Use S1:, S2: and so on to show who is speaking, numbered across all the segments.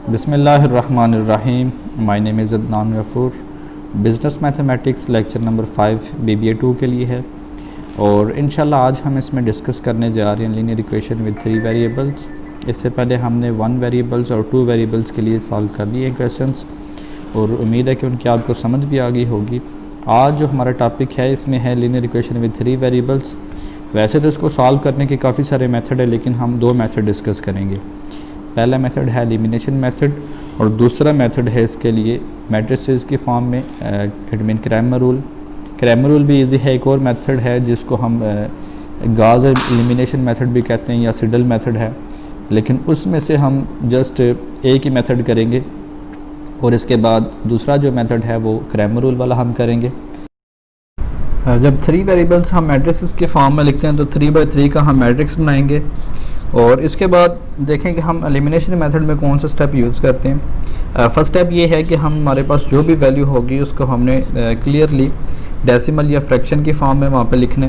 S1: बिस्मिल्लाहिर्रहमानिर्रहीम। My name is Adnan Gafoor. Business mathematics lecture number 5 BBA 2 के लिए है और इंशाल्लाह आज हम इसमें डिस्कस करने जा रहे हैं लीनियर इक्वेशन विद 3 वेरिएबल्स। इससे पहले हमने 1 वेरिएबल्स और 2 वेरिएबल्स के लिए सॉल्व कर लिए क्वेश्चंस और उम्मीद है कि उनकी आपको समझ भी आ गई होगी। आज जो हमारा टॉपिक है इसमें है लीनियर इक्वेशन विद 3 वेरिएबल्स। वैसे तो इसको सॉल्व करने के काफ़ी सारे मेथड है, लेकिन हम 2 मेथड डिस्कस करेंगे। पहला मेथड है एलिमिनेशन मेथड और दूसरा मेथड है इसके लिए मैट्रिसेस की फॉर्म में it mean Cramer rule. Cramer rule भी इजी है। एक और मेथड है जिसको हम गाज एलिमिनेशन मेथड भी कहते हैं या सिडल मेथड है, लेकिन उसमें से हम जस्ट एक ही मेथड करेंगे और इसके बाद दूसरा जो मेथड है वो क्रैमर रूल वाला हम करेंगे। जब 3 वेरिएबल्स हम मैट्रिसेस के फॉर्म में लिखते हैं तो 3×3 का हम मैट्रिक्स बनाएंगे और इसके बाद देखें कि हम एलिमिनेशन मेथड में कौन सा स्टेप यूज़ करते हैं। फर्स्ट स्टेप ये है कि हमारे पास जो भी वैल्यू होगी उसको हमने क्लियरली डेसिमल या फ्रैक्शन की फॉर्म में वहाँ पे लिखने,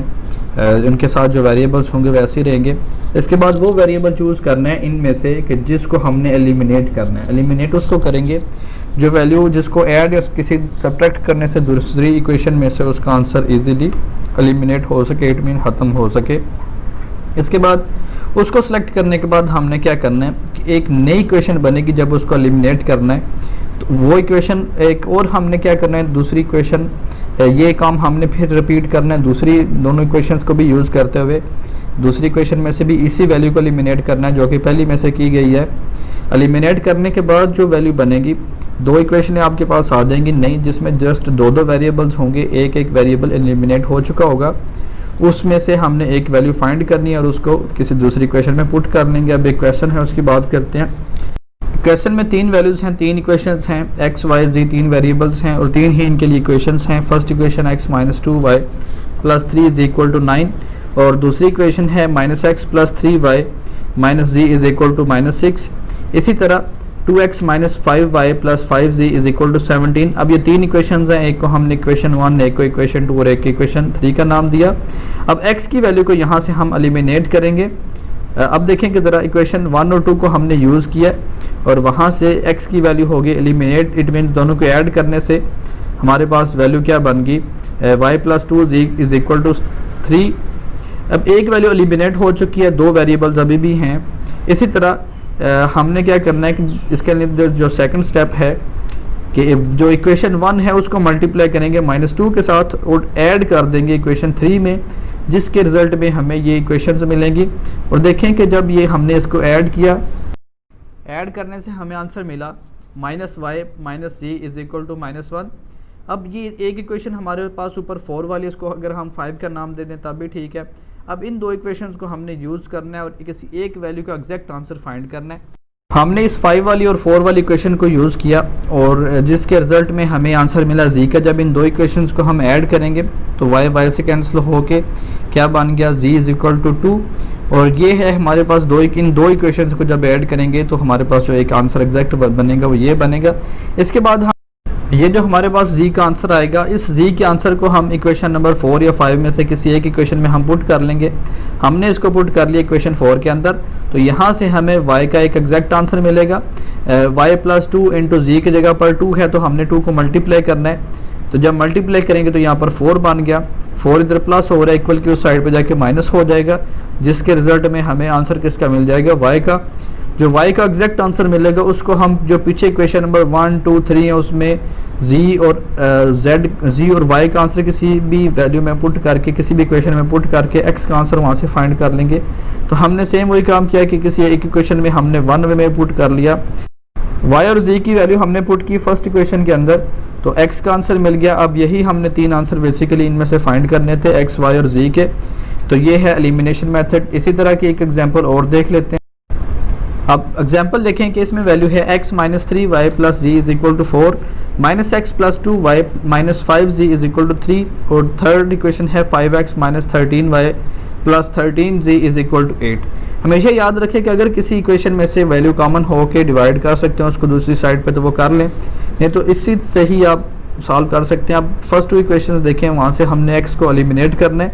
S1: उनके साथ जो वेरिएबल्स होंगे वैसे ही रहेंगे। इसके बाद वो वेरिएबल चूज़ करना है इनमें से कि जिसको हमने एलिमिनेट करना है। एलिमिनेट उसको करेंगे जो वैल्यू जिसको ऐड या किसी सब्ट्रैक्ट करने से दूसरी इक्वेशन में से उसका आंसर ईजीली एलिमिनेट हो सके, इट मीन ख़त्म हो सके। इसके बाद उसको सेलेक्ट करने के बाद हमने क्या करना है कि एक नई इक्वेशन बनेगी जब उसको एलिमिनेट करना है तो वो इक्वेशन एक और हमने क्या करना है दूसरी इक्वेशन, ये काम हमने फिर रिपीट करना है दूसरी दोनों इक्वेशंस को भी यूज़ करते हुए। दूसरी इक्वेशन में से भी इसी वैल्यू को एलिमिनेट करना है जो कि पहली में से की गई है। एलिमिनेट करने के बाद जो वैल्यू बनेगी 2 इक्वेशनें आपके पास आ जाएंगी नई, जिसमें जस्ट 2 वेरिएबल्स होंगे। एक वेरिएबल एलिमिनेट हो चुका होगा, उसमें से हमने एक वैल्यू फाइंड करनी है और उसको किसी दूसरी इक्वेशन में पुट कर लेंगे। अब एक क्वेश्चन है उसकी बात करते हैं। क्वेश्चन में 3 वैल्यूज़ हैं, 3 इक्वेशंस हैं, x, y, z 3 वेरिएबल्स हैं और 3 ही इनके लिए इक्वेशंस हैं। फर्स्ट इक्वेशन x - 2y + 3 = 9 और दूसरी इक्वेशन है -x + 3y - z = -6। इसी तरह 2x - 5y + 5z = 17। अब ये 3 इक्वेशंस हैं, एक को हमने इक्वेशन 1, एक को इक्वेशन 2 और एक को इक्वेशन 3 का नाम दिया। अब x की वैल्यू को यहाँ से हम एलिमिनेट करेंगे। अब देखें कि ज़रा इक्वेशन 1 और 2 को हमने यूज़ किया और वहाँ से x की वैल्यू होगी एलिमिनेट, इट मीन्स दोनों को ऐड करने से हमारे पास वैल्यू क्या बन गई, y + 2z = 3। अब एक वैल्यू एलिमिनेट हो चुकी है, 2 वेरिएबल्स अभी भी हैं। इसी तरह हमने क्या करना है कि इसके लिए जो सेकंड स्टेप है कि जो इक्वेशन 1 है उसको मल्टीप्लाई करेंगे -2 के साथ और ऐड कर देंगे इक्वेशन 3 में, जिसके रिज़ल्ट में हमें ये इक्वेशंस मिलेंगी। और देखें कि जब ये हमने इसको ऐड किया, ऐड करने से हमें आंसर मिला -y - z = -1। अब ये एक इक्वेशन हमारे पास ऊपर 4 वाली, इसको अगर हम 5 का नाम दे दें तब भी ठीक है। अब इन 2 इक्वेशंस को हमने यूज़ करना है और किसी एक वैल्यू का एग्जैक्ट आंसर फाइंड करना है। हमने इस 5 वाली और 4 वाली इक्वेशन को यूज़ किया और जिसके रिजल्ट में हमें आंसर मिला z का। जब इन 2 इक्वेशंस को हम ऐड करेंगे तो y से कैंसिल होके क्या बन गया, z = 2। और ये है हमारे पास इन 2 इक्वेशंस को जब ऐड करेंगे तो हमारे पास जो एक आंसर एग्जैक्ट बनेगा वो ये बनेगा। इसके बाद हम ये जो हमारे पास z का आंसर आएगा, इस z के आंसर को हम इक्वेशन नंबर 4 या 5 में से किसी एक इक्वेशन में हम पुट कर लेंगे। हमने इसको पुट कर लिया इक्वेशन 4 के अंदर, तो यहाँ से हमें y का एक एग्जैक्ट आंसर मिलेगा। y + 2 × z की जगह पर 2 है तो हमने 2 को मल्टीप्लाई करना है। तो जब मल्टीप्लाई करेंगे तो यहाँ पर 4 बन गया, 4 इधर प्लस हो रहा है, इक्वल की उस साइड पर जाके माइनस हो जाएगा, जिसके रिजल्ट में हमें आंसर किसका मिल जाएगा, y का। जो y का एग्जैक्ट आंसर मिलेगा उसको हम जो पीछे इक्वेशन नंबर 1, 2, 3 है उसमें z और y का आंसर किसी भी वैल्यू में पुट करके, किसी भी इक्वेशन में पुट करके x का आंसर वहाँ से फाइंड कर लेंगे। तो हमने सेम वही काम किया कि किसी एक इक्वेशन में हमने 1 में पुट कर लिया, y और z की वैल्यू हमने पुट की फर्स्ट इक्वेशन के अंदर, तो x का आंसर मिल गया। अब यही हमने 3 आंसर बेसिकली इनमें से फाइंड करने थे, x, y और z के। तो ये है एलिमिनेशन मेथड। इसी तरह की एक एग्जाम्पल और देख लेते हैं। अब एग्जाम्पल देखें कि इसमें वैल्यू है x - 3y + z = 4, -x + 2y - 5z = 3 और थर्ड इक्वेशन है 5x - 13y + 13z = 8। हमेशा याद रखें कि अगर किसी इक्वेशन में से वैल्यू कॉमन हो के डिवाइड कर सकते हैं उसको दूसरी साइड पे तो वो कर लें, नहीं तो इसी से ही आप सॉल्व कर सकते हैं। आप फर्स्ट 2 इक्वेशन देखें, वहाँ से हमने x को एलिमिनेट करना है,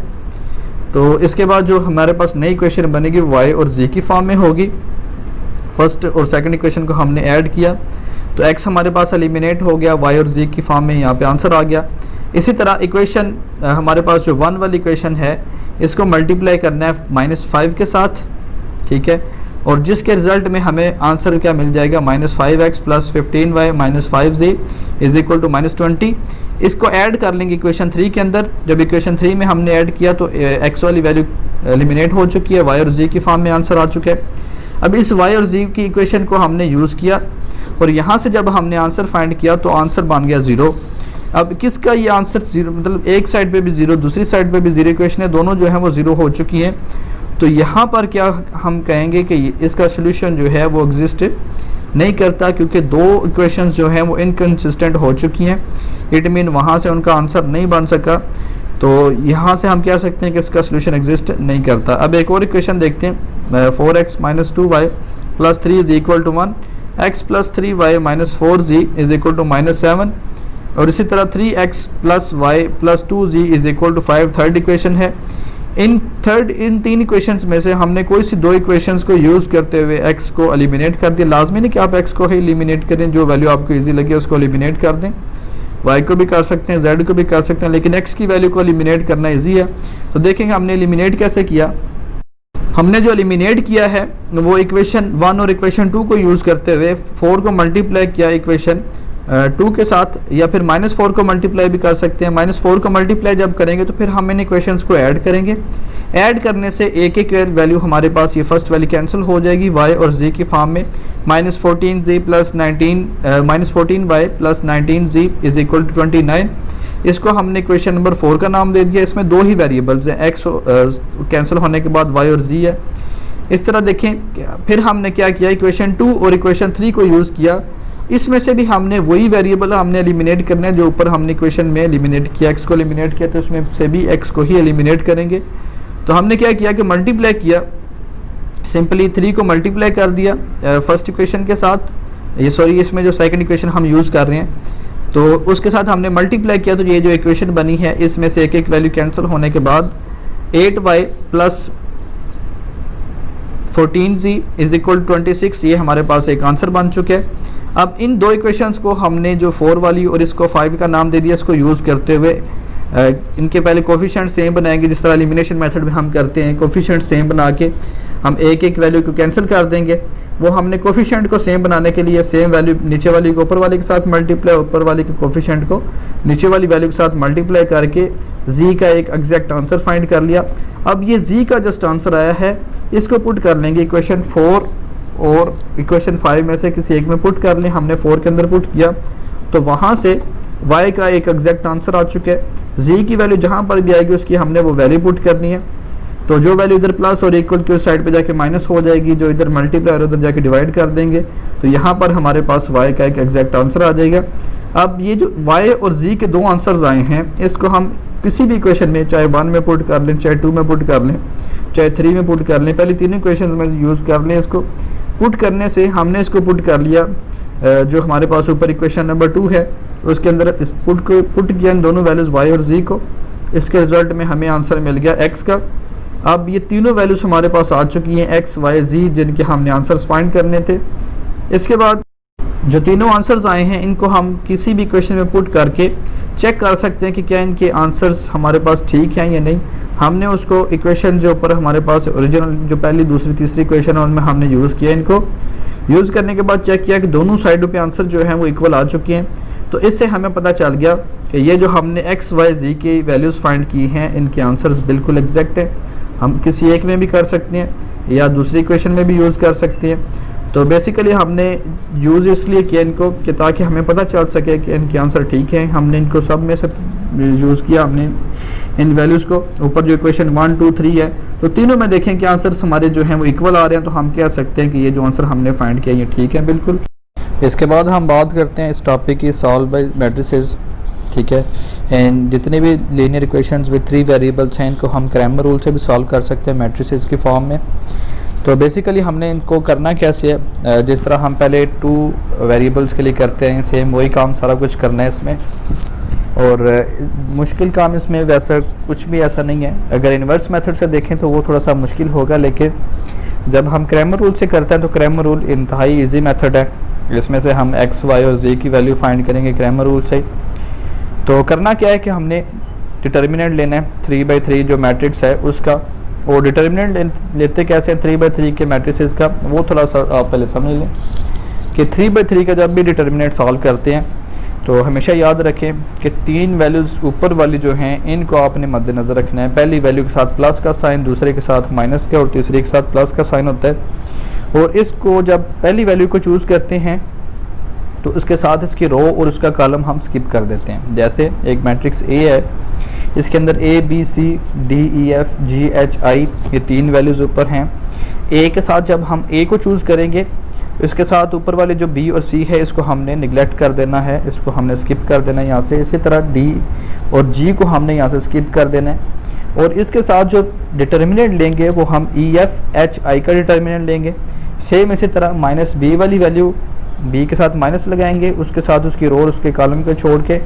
S1: तो इसके बाद जो हमारे पास नई इक्वेशन बनेगी y और z की फॉर्म में होगी। फर्स्ट और सेकंड इक्वेशन को हमने ऐड किया तो x हमारे पास एलिमिनेट हो गया, y और z की फॉर्म में यहाँ पे आंसर आ गया। इसी तरह इक्वेशन हमारे पास जो 1 वाली इक्वेशन है इसको मल्टीप्लाई करना है -5 के साथ, ठीक है, और जिसके रिजल्ट में हमें आंसर क्या मिल जाएगा, -5x + 15y - 5z = -20। इसको ऐड कर लेंगे इक्वेशन 3 के अंदर। जब इक्वेशन 3 में हमने ऐड किया तो x वाली वैल्यू एलिमिनेट हो चुकी है, y और z की फॉर्म में आंसर आ चुका है। अब इस y और z की इक्वेशन को हमने यूज़ किया और यहाँ से जब हमने आंसर फाइंड किया तो आंसर बन गया 0। अब किसका ये आंसर 0, मतलब एक साइड पे भी 0 दूसरी साइड पे भी 0 इक्वेशन है, दोनों जो है वो 0 हो चुकी हैं। तो यहाँ पर क्या हम कहेंगे कि इसका सोल्यूशन जो है वो एग्जिस्ट नहीं करता, क्योंकि दो इक्वेशंस जो हैं वो इनकंसिस्टेंट हो चुकी हैं। इट मीन वहाँ से उनका आंसर नहीं बन सका, तो यहाँ से हम कह सकते हैं कि इसका सोल्यूशन एग्जिस्ट नहीं करता। अब एक और इक्वेशन देखते हैं, 4x - 2y + 3 = 1, x + 3y - 4z = -7, और इसी तरह 3x + y + 2z = 5 third equation है। इन तीन इक्वेशंस में से हमने कोई सी दो इक्वेशंस को यूज़ करते हुए x को एलिमिनेट कर दिया। लाजमी नहीं कि आप x को ही एलिमिनेट करें, जो वैल्यू आपको इजी लगे उसको एलिमिनेट कर दें। y को भी कर सकते हैं, z को भी कर सकते हैं, लेकिन x की वैल्यू को एलिमिनेट करना इजी है। तो देखेंगे हमने एलिमिनेट कैसे किया। हमने जो एलिमिनेट किया है वो इक्वेशन 1 और इक्वेशन 2 को यूज़ करते हुए 4 को मल्टीप्लाई किया इक्वेशन 2 के साथ, या फिर -4 को मल्टीप्लाई भी कर सकते हैं। -4 को मल्टीप्लाई जब करेंगे तो फिर हम इन इक्वेशंस को ऐड करेंगे। ऐड करने से एक एक वैल्यू हमारे पास ये फर्स्ट वाली कैंसिल हो जाएगी y और z की फॉर्म में। -14z + 19 -14y + 19z = 29। इसको हमने इक्वेशन नंबर 4 का नाम दे दिया। इसमें दो ही वेरिएबल्स हैं, x कैंसिल होने के बाद y और z है। इस तरह देखें, फिर हमने क्या किया, इक्वेशन 2 और इक्वेशन 3 को यूज़ किया। इसमें से भी हमने वही वेरिएबल हमने एलिमिनेट करना है जो ऊपर हमने इक्वेशन में एलिमिनेट किया, x को एलिमिनेट किया, तो इसमें से भी x को ही एलिमिनेट करेंगे। तो हमने क्या किया कि मल्टीप्लाई किया, सिंपली 3 को मल्टीप्लाई कर दिया फर्स्ट इक्वेशन के साथ, ये सॉरी इसमें जो सेकंड इक्वेशन हम यूज़ कर रहे हैं तो उसके साथ हमने मल्टीप्लाई किया। तो ये जो इक्वेशन बनी है इसमें से एक एक वैल्यू कैंसिल होने के बाद 8y + 14z = 26, ये हमारे पास एक आंसर बन चुका है। अब इन दो इक्वेशंस को हमने जो 4 वाली और इसको 5 का नाम दे दिया, इसको यूज़ करते हुए इनके पहले कोफिशिएंट सेम बनाएंगे, जिस तरह एलिमिनेशन मेथड में हम करते हैं। कोफिशिएंट सेम बना के हम एक एक वैल्यू को कैंसिल कर देंगे। वो हमने कोफिशिएंट को सेम बनाने के लिए सेम वैल्यू नीचे वाली को ऊपर वाले के साथ मल्टीप्लाई, ऊपर वाले के कोफिशिएंट को नीचे वाली वैल्यू के साथ मल्टीप्लाई करके z का एक एग्जैक्ट आंसर फाइंड कर लिया। अब ये z का जस्ट आंसर आया है, इसको पुट कर लेंगे इक्वेशन 4 और इक्वेशन 5 में से किसी एक में पुट कर लें। हमने 4 के अंदर पुट किया तो वहाँ से y का एक एग्जैक्ट आंसर आ चुका है। z की वैल्यू जहाँ पर भी आएगी उसकी हमने वो वैल्यू पुट करनी है। तो जो वैल्यू इधर प्लस और इक्वल की उस साइड पे जाके माइनस हो जाएगी, जो इधर मल्टीप्लाई और उधर जाके डिवाइड कर देंगे, तो यहाँ पर हमारे पास y का एक एग्जैक्ट आंसर आ जाएगा। अब ये जो y और z के दो आंसर्स आए हैं, इसको हम किसी भी इक्वेशन में चाहे 1 में पुट कर लें, चाहे 2 में पुट कर लें, चाहे 3 में पुट कर लें, पहले तीनों इक्वेशन में यूज़ कर लें। इसको पुट करने से हमने इसको पुट कर लिया, जो हमारे पास ऊपर इक्वेशन नंबर 2 है उसके अंदर इस पुट किया इन दोनों वैल्यूज़ y और z को। इसके रिजल्ट में हमें आंसर मिल गया x का। अब ये तीनों वैल्यूज़ हमारे पास आ चुकी हैं x, y, z, जिनके हमने आंसर्स फाइंड करने थे। इसके बाद जो तीनों आंसर्स आए हैं इनको हम किसी भी इक्वेशन में पुट करके चेक कर सकते हैं कि क्या इनके आंसर्स हमारे पास ठीक हैं या नहीं। हमने उसको इक्वेशन जो ऊपर हमारे पास ओरिजिनल जो पहली दूसरी तीसरी इक्वेशन है उनमें हमने यूज़ किया। इनको यूज़ करने के बाद चेक किया कि दोनों साइडों पे आंसर जो है वो इक्वल आ चुके हैं। तो इससे हमें पता चल गया कि ये जो हमने x, y, z की वैल्यूज़ फाइंड की हैं इनके आंसर्स बिल्कुल एग्जैक्ट हैं। हम किसी एक में भी कर सकते हैं या दूसरी इक्वेशन में भी यूज़ कर सकते हैं। तो बेसिकली हमने यूज़ इसलिए किया इनको कि ताकि हमें पता चल सके कि इनके आंसर ठीक हैं। हमने इनको सब में से यूज़ किया, हमने इन वैल्यूज़ को। ऊपर जो इक्वेशन 1, 2, 3 है तो तीनों में देखें कि आंसर्स हमारे जो हैं वो इक्वल आ रहे हैं, तो हम कह सकते हैं कि ये जो आंसर हमने फाइंड किया ये ठीक है बिल्कुल। इसके बाद हम बात करते हैं इस टॉपिक की सॉल्व बाय मैट्रिसेस, ठीक है। एंड जितने भी लीनियर इक्वेशंस विद 3 वेरिएबल्स हैं इनको हम क्रैमर रूल से भी सॉल्व कर सकते हैं मैट्रिसेस की फॉर्म में। तो बेसिकली हमने इनको करना कैसे है, जिस तरह हम पहले 2 वेरिएबल्स के लिए करते हैं सेम वही काम सारा कुछ करना है इसमें। और मुश्किल काम इसमें वैसा कुछ भी ऐसा नहीं है। अगर इन्वर्स मेथड से देखें तो वो थोड़ा सा मुश्किल होगा, लेकिन जब हम क्रैमर रूल से करते हैं तो क्रैमर रूल इंतहाई इजी मेथड है, इसमें से हम एक्स वाई और जी की वैल्यू फाइंड करेंगे क्रैमर रूल से। तो करना क्या है कि हमने डिटर्मिनेंट लेना है 3/3 जो मैट्रिक्स है उसका, और डिटर्मिनेंट लेते कैसे हैं 3/3 के मैट्रिसेस का, वो थोड़ा सा आप पहले समझ लें कि 3/3 का जब भी डिटर्मिनेंट सॉल्व करते हैं तो हमेशा याद रखें कि 3 वैल्यूज़ ऊपर वाली जो हैं इनको आपने मद्देनज़र रखना है। पहली वैल्यू के साथ प्लस का साइन, दूसरे के साथ माइनस का और तीसरे के साथ प्लस का साइन होता है। और इसको जब पहली वैल्यू को चूज़ करते हैं तो उसके साथ इसकी रो और उसका कॉलम हम स्किप कर देते हैं। जैसे एक मैट्रिक्स ए है, इसके अंदर A B C D E F G H I ये 3 वैल्यूज़ ऊपर हैं। ए के साथ जब हम ए को चूज़ करेंगे इसके साथ ऊपर वाले जो बी और सी है इसको हमने निगलेक्ट कर देना है, इसको हमने स्किप कर देना है यहाँ से। इसी तरह डी और जी को हमने यहाँ से स्किप कर देना है। और इसके साथ जो डिटर्मिनेंट लेंगे वो हम ई एफ एच आई का डिटर्मिनेंट लेंगे। सेम इसी तरह माइनस बी वाली वैल्यू बी के साथ माइनस लगाएंगे, उसके साथ उसकी रो और उसके कॉलम को छोड़ के।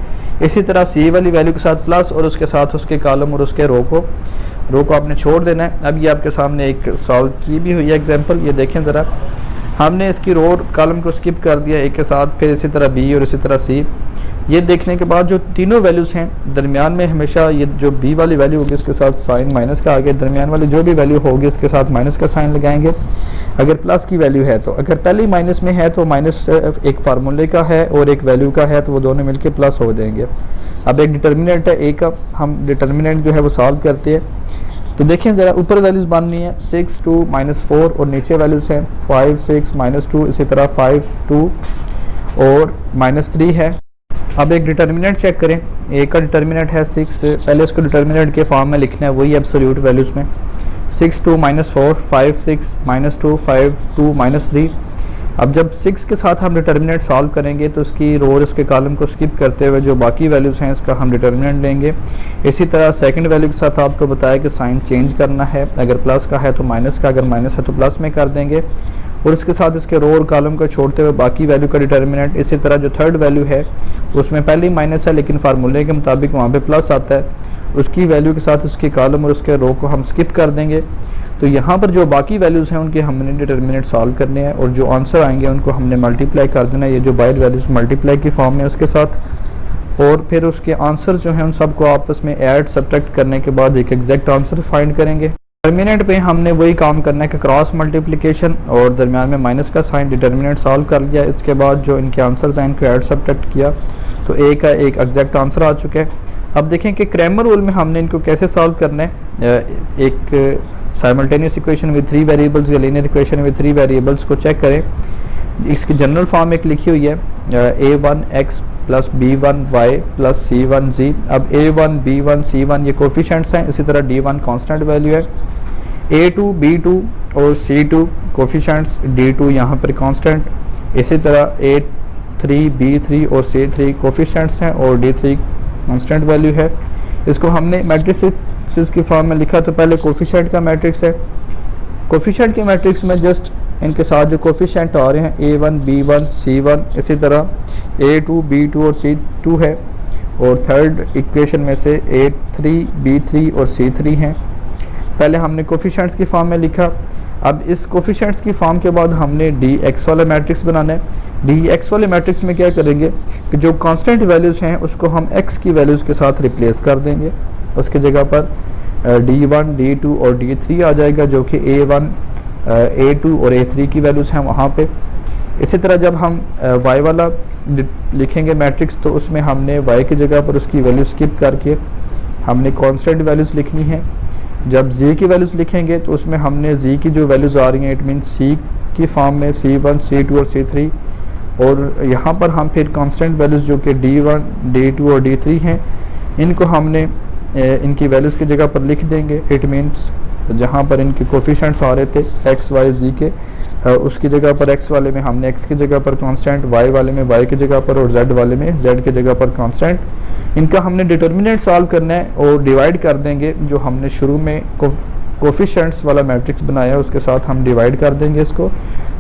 S1: इसी तरह सी वाली वैल्यू के साथ प्लस और उसके साथ उसके कॉलम और उसके रो को आपने छोड़ देना है। अब ये आपके सामने एक सॉल्व की भी हुई है एग्जांपल, ये देखें ज़रा, हमने इसकी रो और कॉलम को स्किप कर दिया एक के साथ, फिर इसी तरह बी और इसी तरह सी। ये देखने के बाद जो तीनों वैल्यूज़ हैं दरमियान में हमेशा ये जो बी वाली वैल्यू होगी इसके साथ साइन माइनस का आगे, दरमियान वाली जो भी वैल्यू होगी इसके साथ माइनस का साइन लगाएंगे अगर प्लस की वैल्यू है तो। अगर पहले माइनस में है तो माइनस एक फार्मूले का है और एक वैल्यू का है तो वो दोनों मिलके प्लस हो जाएंगे। अब एक डिटर्मिनेंट है ए का, हम डिटर्मिनेंट जो है वो सॉल्व करते हैं। तो देखें ज़रा, ऊपर वैल्यूज़ बननी है 6 2 -4 और नीचे वैल्यूज़ हैं 5 6 -2, इसी तरह 5 2 और -3 है। अब एक डिटर्मिनेंट चेक करें, ए का डिटर्मिनेंट है 6, पहले इसको डिटर्मिनेंट के फॉर्म में लिखना है वही एब्सोल्यूट वैल्यूज़ में। 6 2 -4 5 6 -2 5 2 -3। अब जब 6 के साथ हम डिटर्मिनेंट सॉल्व करेंगे तो उसकी रो और उसके कॉलम को स्किप करते हुए जो बाकी वैल्यूज़ हैं इसका हम डिटर्मिनेंट लेंगे। इसी तरह सेकंड वैल्यू के साथ आपको बताया कि साइन चेंज करना है, अगर प्लस का है तो माइनस का, अगर माइनस है तो प्लस में कर देंगे और उसके साथ इसके रो और कॉलम को छोड़ते हुए बाकी वैल्यू का डिटर्मिनेंट। इसी तरह जो थर्ड वैल्यू है उसमें पहले ही माइनस है लेकिन फार्मूले के मुताबिक वहाँ पे प्लस आता है, उसकी वैल्यू के साथ उसकी कॉलम और उसके रो को हम स्किप कर देंगे। तो यहाँ पर जो बाकी वैल्यूज़ हैं उनके हमने डिटर्मिनेंट सॉल्व करने हैं और जो आंसर आएंगे उनको हमने मल्टीप्लाई कर देना है, ये जो बाइड वैल्यूज़ मल्टीप्लाई की फॉर्म में उसके साथ। और फिर उसके आंसर जो हैं उन सबको आपस में ऐड सब्ट्रैक्ट करने के बाद एक एग्जैक्ट आंसर फाइंड करेंगे। डिटर्मिनेंट पे हमने वही काम करना है कि क्रॉस मल्टीप्लिकेशन और दरमियान में माइनस का साइन, डिटर्मिनेंट सॉल्व कर लिया। इसके बाद जो इनके आंसर्स हैं इनको ऐड सब्ट्रैक्ट किया तो ए का एक एग्जैक्ट आंसर आ चुका है। अब देखें कि क्रैमर रूल में हमने इनको कैसे सॉल्व करना है। एक साइमल्टेनियस इक्वेशन विद 3 वेरिएबल्स या लीनियर इक्वेशन विद 3 वेरिएबल्स को चेक करें। इसकी जनरल फॉर्म एक लिखी हुई है a1x plus b1y plus c1z। अब a1 b1 c1 ये कोफिशेंट्स हैं, इसी तरह d1 कांस्टेंट वैल्यू है, a2 b2 और c2 कोफिशेंट्स, d2 यहाँ पर कांस्टेंट, इसी तरह a3 b3 और c3 कोफिशेंट्स हैं और d3 कांस्टेंट वैल्यू है। इसको हमने मैट्रिक्स की फॉर्म में लिखा तो पहले कोफिशिएंट का मैट्रिक्स है, कोफिशिएंट के मैट्रिक्स में जस्ट इनके साथ जो कोफिशिएंट आ रहे हैं a1 b1 c1, इसी तरह a2 b2 और c2 है और थर्ड इक्वेशन में से a3 b3 और c3 हैं। पहले हमने कोफिशिएंट्स की फॉर्म में लिखा। अब इस कोफिशिएंट्स की फॉर्म के बाद हमने dx वाला मैट्रिक्स बनाना है। dx वाले मैट्रिक्स में क्या करेंगे कि जो कांस्टेंट वैल्यूज़ हैं उसको हम x की वैल्यूज़ के साथ रिप्लेस कर देंगे, उसकी जगह पर d1 d2 और d3 आ जाएगा जो कि a1 a2 और a3 की वैल्यूज़ हैं वहाँ पे। इसी तरह जब हम y वाला लिखेंगे मैट्रिक्स तो उसमें हमने y की जगह पर उसकी वैल्यू स्किप करके हमने कांस्टेंट वैल्यूज़ लिखनी है। जब z की वैल्यूज़ लिखेंगे तो उसमें हमने z की जो वैल्यूज़ आ रही हैं इट मीन c की फॉर्म में c1 c2 और c3, और यहाँ पर हम फिर कांस्टेंट वैल्यूज़ जो कि d1 d2 और d3 हैं इनको हमने इनकी वैल्यूज़ की जगह पर लिख देंगे। इट मीन्स जहाँ पर इनके कोफिशिएंट्स आ रहे थे x y z के उसकी जगह पर x वाले में हमने x की जगह पर कांस्टेंट, y वाले में y की जगह पर और z वाले में z की जगह पर कांस्टेंट। इनका हमने डिटर्मिनेंट सॉल्व करना है और डिवाइड कर देंगे जो हमने शुरू में कोफिशिएंट्स वाला मैट्रिक्स बनाया है उसके साथ हम डिवाइड कर देंगे इसको,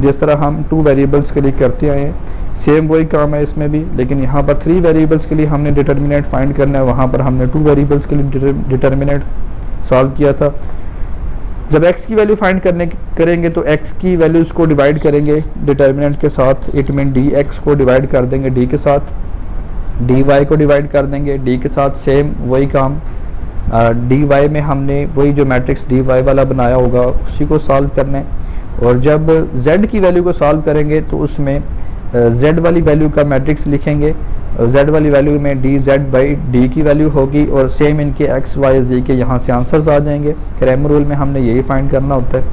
S1: जिस तरह हम 2 वेरिएबल्स के लिए करते आए हैं। सेम वही काम है इसमें भी, लेकिन यहाँ पर 3 वेरिएबल्स के लिए हमने डिटर्मिनेंट फाइंड करना है, वहाँ पर हमने 2 वेरिएबल्स के लिए डिटर्मिनेंट सॉल्व किया था। जब x की वैल्यू फाइंड करेंगे तो x की वैल्यूज़ को डिवाइड करेंगे डिटर्मिनेंट के साथ, इट मीन dx को डिवाइड कर देंगे d के साथ, dy को डिवाइड कर देंगे d के साथ, सेम वही काम dy में हमने वही जो मैट्रिक्स dy वाला बनाया होगा उसी को सॉल्व करना है। और जब z की वैल्यू को सॉल्व करेंगे तो उसमें z वाली वैल्यू का मैट्रिक्स लिखेंगे, z वाली वैल्यू में dz बाई डी की वैल्यू होगी और सेम इनके x y z के यहाँ से आंसर्स आ जाएंगे। क्रैमर रूल में हमने यही फाइंड करना होता है।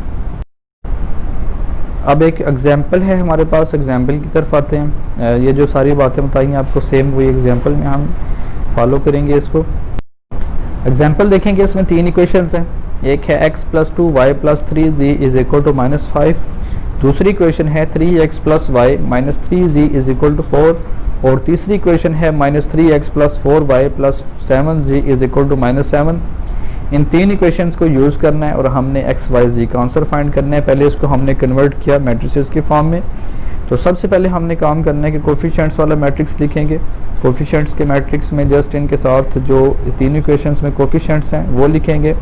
S1: अब एक एग्जांपल है हमारे पास, एग्जांपल की तरफ आते हैं। ये जो सारी बातें बताई हैं आपको सेम वही एग्जांपल में हम फॉलो करेंगे इसको। एग्जांपल देखेंगे, इसमें 3 इक्वेशंस हैं। एक है x plus 2 y plus 3 z is equal to -5। दूसरी इक्वेशन है 3x plus y minus 3 z is equal to 4। और तीसरी इक्वेशन है -3x plus 4y plus 7z is equal to -7। इन 3 इक्वेशंस को यूज़ करना है और हमने x y z का आंसर फाइंड करना है। पहले इसको हमने कन्वर्ट किया मैट्रिसेस के फॉर्म में। तो सबसे पहले हमने काम करना है कि कोफिशिएंट्स वाला मैट्रिक्स लिखेंगे। कोफिशिएंट्स के मैट्रिक्स में जस्ट इनके साथ जो 3 इक्वेशंस में कोफिशिएंट्स हैं वो लिखेंगे।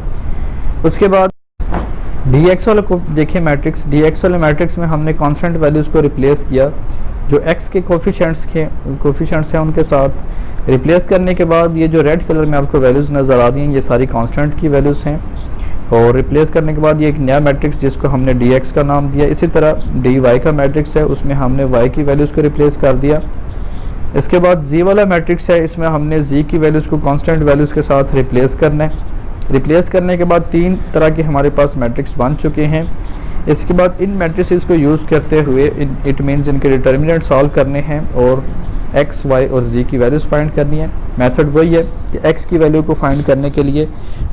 S1: उसके बाद dx वाले को देखें मैट्रिक्स, dx वाले मैट्रिक्स में हमने कांस्टेंट वैल्यूज़ को रिप्लेस किया जो x के कोफिशिएंट्स हैं उनके साथ। रिप्लेस करने के बाद ये जो रेड कलर में आपको वैल्यूज़ नज़र आ रही हैं ये सारी कांस्टेंट की वैल्यूज़ हैं। और रिप्लेस करने के बाद ये एक नया मैट्रिक्स जिसको हमने dx का नाम दिया। इसी तरह dy का मैट्रिक्स है उसमें हमने y की वैल्यूज़ को रिप्लेस कर दिया। इसके बाद z वाला मैट्रिक्स है, इसमें हमने z की वैल्यूज़ को कांस्टेंट वैल्यूज़ के साथ रिप्लेस करना है। रिप्लेस करने के बाद 3 तरह के हमारे पास मैट्रिक्स बन चुके हैं। इसके बाद इन मैट्रिसेस को यूज़ करते हुए इट मीन्स इनके डिटर्मिनेंट सॉल्व करने हैं और x, y और z की वैल्यूज़ फाइंड करनी है। मेथड वही है कि x की वैल्यू को फाइंड करने के लिए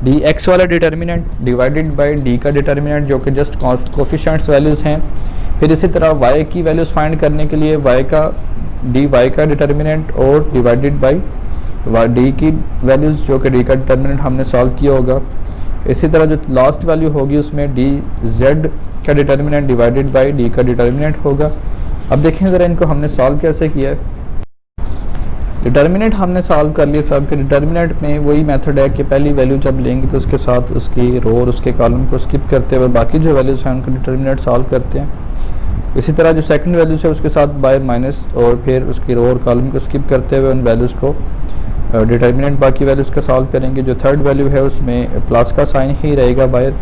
S1: dx वाला डिटर्मिनेंट डिवाइडेड बाय d का डिटर्मिनेंट जो कि जस्ट कोफिशिएंट्स वैल्यूज़ हैं। फिर इसी तरह y की वैल्यूज़ फाइंड करने के लिए y का dy का डिटर्मिनेंट और डिवाइडेड बाई d की वैल्यूज़ जो कि d का डिटर्मिनेंट हमने सॉल्व किया होगा। इसी तरह जो लास्ट वैल्यू होगी उसमें dz का डिटर्मिनेंट डिवाइडेड बाई d का डिटर्मिनेंट होगा। अब देखें ज़रा इनको हमने सॉल्व कैसे किया है। डिटर्मिनेंट हमने सॉल्व कर लिया सब के। डिटर्मिनेंट में वही मेथड है कि पहली वैल्यू जब लेंगे तो उसके साथ उसकी रो और उसके कॉलम को स्किप करते हुए बाकी जो वैल्यूज़ हैं उनका डिटर्मिनेंट सॉल्व करते हैं। इसी तरह जो सेकंड वैल्यूज़ है उसके साथ बाय माइनस और फिर उसकी रो और कॉलम को स्किप करते हुए उन वैल्यूज़ को डिटर्मिनेंट बाकी वैल्यूज़ का सॉल्व करेंगे। जो थर्ड वैल्यू है उसमें प्लस का साइन ही रहेगा बाहर,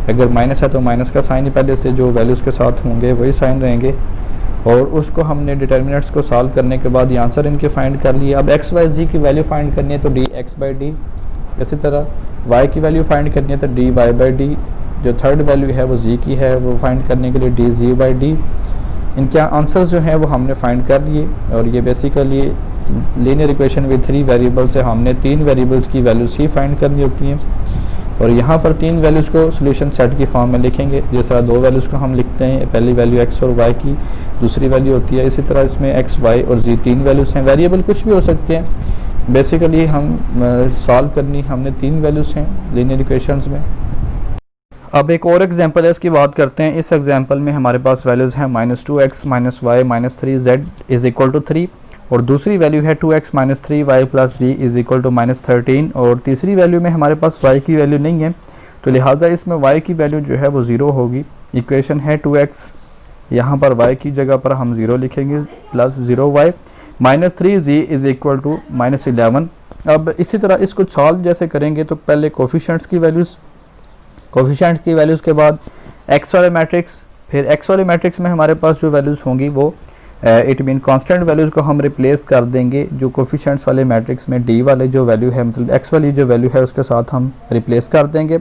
S1: अगर माइनस है तो माइनस का साइन ही पहले से जो वैल्यूज़ के साथ होंगे वही साइन रहेंगे। और उसको हमने डिटर्मिनेंट्स को सॉल्व करने के बाद ये आंसर इनके फाइंड कर लिए। अब x y z की वैल्यू फाइंड करनी है तो dx बाई डी, इसी तरह y की वैल्यू फाइंड करनी है तो dy बाई डी। जो थर्ड वैल्यू है वो z की है वो फाइंड करने के लिए dz बाई डी। इनके आंसर्स जो हैं वो हमने फाइंड कर लिए। और ये basically linear equation with 3 variables है, हमने 3 वेरिएबल्स की वैल्यूज़ ही फाइंड करनी होती हैं। और यहाँ पर 3 वैल्यूज़ को सोल्यूशन सेट की फॉर्म में लिखेंगे। जिस तरह 2 वैल्यूज़ को हम लिखते हैं, पहली वैल्यू x और y की, दूसरी वैल्यू होती है। इसी तरह इसमें x, y और z 3 वैल्यूज़ हैं। वेरिएबल कुछ भी हो सकते हैं। बेसिकली हम सॉल्व करनी हमने 3 वैल्यूज़ हैं लीनियर इक्वेशंस में। अब एक और एग्जांपल है इसकी बात करते हैं। इस एग्जांपल में हमारे पास वैल्यूज़ हैं -2x -y -3z is equal to 3 और दूसरी वैल्यू है 2x -3y plus z is equal to -13 और तीसरी वैल्यू में हमारे पास y की वैल्यू नहीं है तो लिहाजा इसमें y की वैल्यू जो है वो 0 होगी। इक्वेशन है 2x, यहाँ पर y की जगह पर हम 0 लिखेंगे plus 0y -3z is equal to -11। अब इसी तरह इसको सॉल्व जैसे करेंगे तो पहले कोफिशिएंट्स की वैल्यूज़ के बाद x वाले मैट्रिक्स, फिर x वाले मैट्रिक्स में हमारे पास जो वैल्यूज़ होंगी वो इट मीन कांस्टेंट वैल्यूज़ को हम रिप्लेस कर देंगे। जो कोफिशिएंट्स वाले मैट्रिक्स में d वाले जो वैल्यू है मतलब x वाली जो वैल्यू है उसके साथ हम रिप्लेस कर देंगे।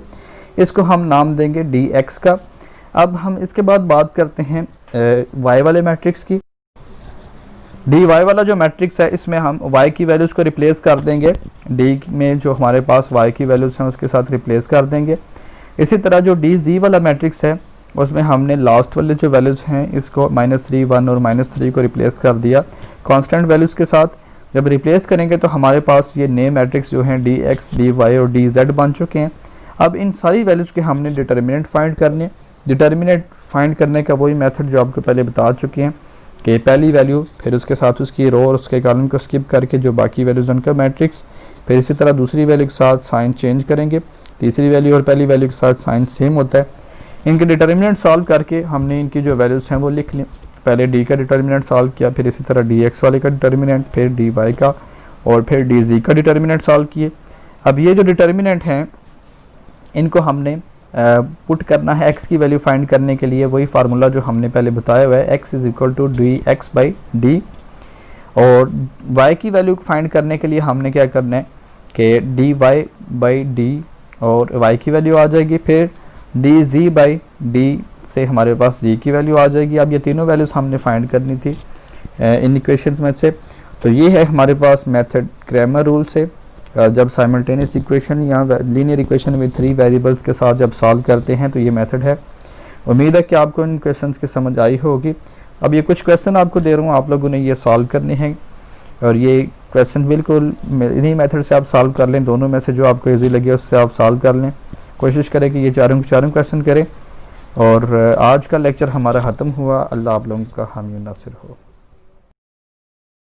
S1: इसको हम नाम देंगे dx का। अब हम इसके बाद बात करते हैं y वाले मैट्रिक्स की। dy वाला जो मैट्रिक्स है इसमें हम y की वैल्यूज़ को रिप्लेस कर देंगे, d में जो हमारे पास y की वैल्यूज़ हैं उसके साथ रिप्लेस कर देंगे। इसी तरह जो dz वाला मैट्रिक्स है उसमें हमने लास्ट वाले जो वैल्यूज़ हैं इसको -3, 1 और -3 को रिप्लेस कर दिया कांस्टेंट वैल्यूज़ के साथ। जब रिप्लेस करेंगे तो हमारे पास ये नए मैट्रिक्स जो हैं dx, dy और dz बन चुके हैं। अब इन सारी वैल्यूज़ के हमने डिटर्मिनेंट फाइंड करने। डिटर्मिनेंट फाइंड करने का वही मेथड जो आपको पहले बता चुके हैं कि पहली वैल्यू फिर उसके साथ उसकी रो और उसके कॉलम को स्किप करके जो बाकी वैल्यूज़ उनका मैट्रिक्स, फिर इसी तरह दूसरी वैल्यू के साथ साइन चेंज करेंगे, तीसरी वैल्यू और पहली वैल्यू के साथ साइन सेम होता है। इनके डिटर्मिनेंट सॉल्व करके हमने इनकी जो वैल्यूज़ हैं वो लिख ली। पहले डी का डिटर्मिनेंट सॉल्व किया, फिर इसी तरह डी एक्स वाले का डिटर्मिनेंट, फिर डी वाई का, और फिर डी जी का डिटर्मिनेंट सॉल्व किए। अब ये जो डिटर्मिनेंट हैं इनको हमने पुट करना है एक्स की वैल्यू फाइंड करने के लिए, वही फार्मूला जो हमने पहले बताया हुआ है, x is equal to d x by d. और y की वैल्यू फाइंड करने के लिए हमने क्या करना है कि डी वाई बाई डी, और y की वैल्यू आ जाएगी, फिर डी जी बाई डी से हमारे पास g की वैल्यू आ जाएगी। अब ये तीनों वैल्यूज़ हमने फाइंड करनी थी इन इक्वेशंस में से। तो ये है हमारे पास मेथड क्रैमर रूल से, जब साइमल्टेनियस इक्वेशन या लीनियर इक्वेशन विद 3 वेरिएबल्स के साथ जब सॉल्व करते हैं तो ये मेथड है। उम्मीद है कि आपको इन क्वेश्चंस की समझ आई होगी। अब ये कुछ क्वेश्चन आपको दे रहा हूँ, आप लोगों ने ये सॉल्व करने हैं, और ये क्वेश्चन बिल्कुल इन्हीं मेथड से आप सॉल्व कर लें। दोनों में से जो आपको इजी लगे उससे आप सॉल्व कर लें। कोशिश करें कि ये चारों क्वेश्चन करें। और आज का लेक्चर हमारा ख़त्म हुआ। अल्लाह आप लोगों का हामी नासिर हो।